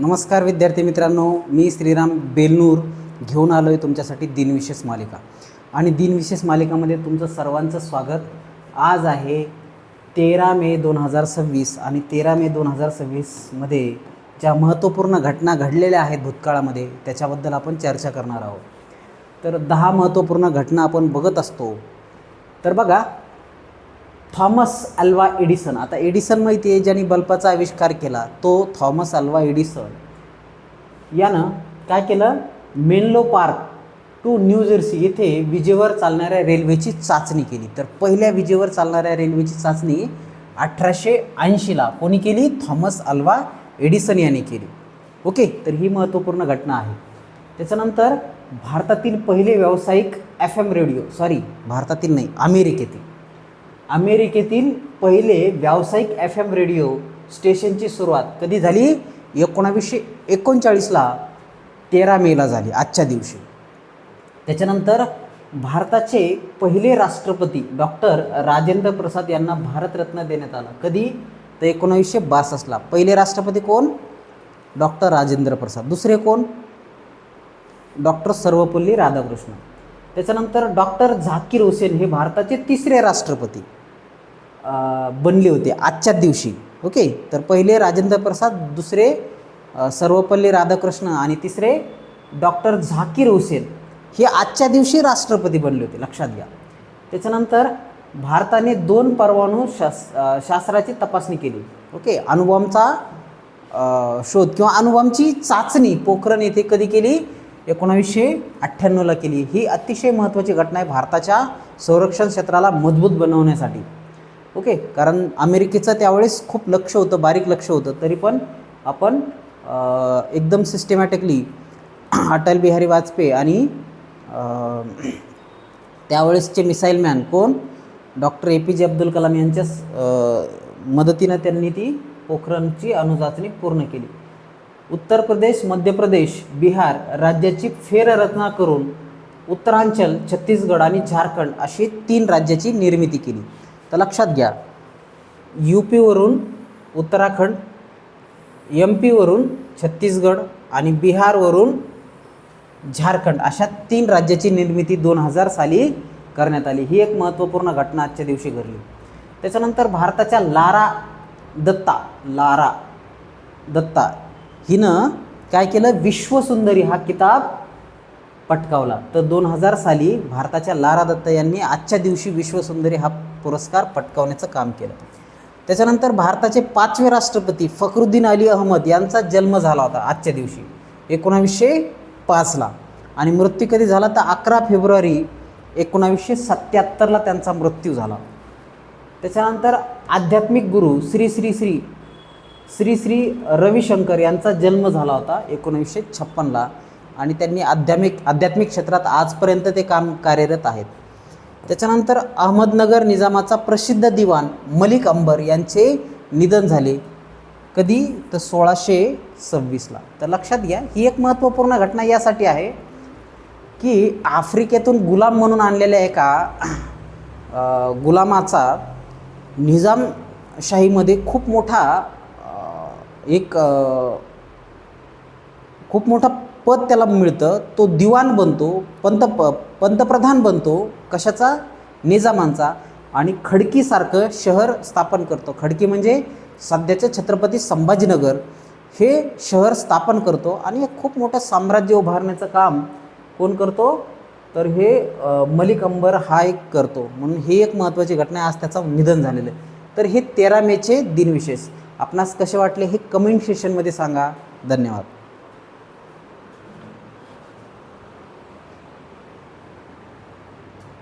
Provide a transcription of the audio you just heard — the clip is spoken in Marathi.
नमस्कार विद्यार्थी मित्रांनो, मी श्रीराम बेलनूर घेऊन आलो आहे तुमच्यासाठी दिनविशेष मालिका. आणि दिनविशेष मालिकामध्ये तुमचं सर्वांचं स्वागत. आज आहे 13 मे 2026 आणि 13 मे 2026मध्ये ज्या महत्त्वपूर्ण घटना घडलेल्या आहेत भूतकाळामध्ये त्याच्याबद्दल आपण चर्चा करणार आहोत. तर 10 महत्त्वपूर्ण घटना आपण बघत असतो. तर बघा, थॉमस अल्वा एडिसन. आता एडिसन माहिती आहे, ज्यांनी बल्बाचा आविष्कार केला तो थॉमस अल्वा एडिसन. यानं काय केलं, Menlo Park to New Jersey येथे विजेवर चालणाऱ्या रेल्वेची चाचणी केली. तर पहिल्या विजेवर चालणाऱ्या रेल्वेची चाचणी 1880ला कोणी केली? थॉमस अल्वा एडिसन यांनी केली. ओके, तर ही महत्त्वपूर्ण घटना आहे. त्याच्यानंतर भारतातील पहिले व्यावसायिक FM रेडिओ, भारतातील नाही, अमेरिकेतील पहिले व्यावसायिक FM रेडिओ स्टेशनची सुरुवात कधी झाली? 1939ला 13 मेला झाली, आजच्या दिवशी. त्याच्यानंतर भारताचे पहिले राष्ट्रपती डॉक्टर राजेंद्र प्रसाद यांना भारतरत्न देण्यात आला. कधी? तर 1962ला. पहिले राष्ट्रपती कोण? डॉक्टर राजेंद्र प्रसाद. दुसरे कोण? डॉक्टर सर्वपल्ली राधाकृष्णन. त्याच्यानंतर डॉक्टर झाकीर हुसेन हे भारताचे तिसरे राष्ट्रपती बनले होते आजच्या दिवशी. ओके, तर पहिले राजेंद्र प्रसाद, दुसरे सर्वपल्ली राधाकृष्णन आणि तिसरे डॉक्टर झाकीर हुसेन हे आजच्या दिवशी राष्ट्रपती बनले होते, लक्षात घ्या. त्याच्यानंतर भारताने 2 परमाणु शास्त्राची तपासणी केली. ओके, अणुबॉम्बचा शोध किंवा अणुबॉम्बची चाचणी पोखरण येथे कधी केली? 1998ला केली. ही अतिशय महत्त्वाची घटना आहे भारताच्या संरक्षण क्षेत्राला मजबूत बनवण्यासाठी. ओके, कारण अमेरिकेचं त्यावेळेस खूप लक्ष होतं, बारीक लक्ष होतं. तरी पण आपण एकदम सिस्टमॅटिकली अटल बिहारी वाजपेयी आणि त्यावेळेसचे मिसाईल मॅन कोण? डॉक्टर APJ अब्दुल कलाम यांच्या मदतीनं त्यांनी ती पोखरणची अणुचाचणी पूर्ण केली. उत्तर प्रदेश, मध्य प्रदेश, बिहार राज्याची फेररचना करून उत्तरांचल, छत्तीसगड आणि झारखंड अशी 3 राज्याची निर्मिती केली. तर लक्षात घ्या, UP वरून उत्तराखंड, MP वरून छत्तीसगड आणि बिहारवरून झारखंड अशा 3 राज्याची निर्मिती 2000 साली करण्यात आली. ही एक महत्त्वपूर्ण घटना आजच्या दिवशी घडली. त्याच्यानंतर भारताच्या लारा दत्ता हिनं काय केलं? विश्वसुंदरी हा किताब पटकावला. तर 2000 साली भारताच्या लारा दत्ता यांनी आजच्या दिवशी विश्वसुंदरी हा पुरस्कार पटकावण्याचं काम केलं. त्याच्यानंतर भारताचे 5वे राष्ट्रपती फखरुद्दीन अली अहमद यांचा जन्म झाला होता आजच्या दिवशी 1905ला. आणि मृत्यू कधी झाला? तर 11 फेब्रुवारी 1977ला त्यांचा मृत्यू झाला. त्याच्यानंतर आध्यात्मिक गुरु श्री श्री रविशंकर यांचा जन्म झाला होता 1956ला. आणि त्यांनी आध्यात्मिक क्षेत्रात आजपर्यंत ते काम कार्यरत आहेत. त्याच्यानंतर अहमदनगर निजामाचा प्रसिद्ध दिवाण मलिक अंबर यांचे निधन झाले. कधी? तर 1626ला. तर लक्षात घ्या, ही एक महत्त्वपूर्ण घटना यासाठी आहे की आफ्रिकेतून गुलाम म्हणून आणलेल्या एका गुलामाचा निजामशाहीमध्ये खूप मोठा पद त्याला मिळतं. तो दिवाण बनतो, पंतप्रधान बनतो. कशाचा? निजामांचा. आणि खडकीसारखं शहर स्थापन करतो. खडकी म्हणजे सध्याचे छत्रपती संभाजीनगर हे शहर स्थापन करतो. आणि एक खूप मोठं साम्राज्य उभारण्याचं काम कोण करतो? तर हे मलिक अंबर हा एक करतो. म्हणून ही एक महत्त्वाची घटना आहे. आज त्याचं निधन झालेलं आहे. तर हे 13 मेचे दिनविशेष आपणास कसे वाटले हे कमेंट सेक्शनमध्ये सांगा. धन्यवाद.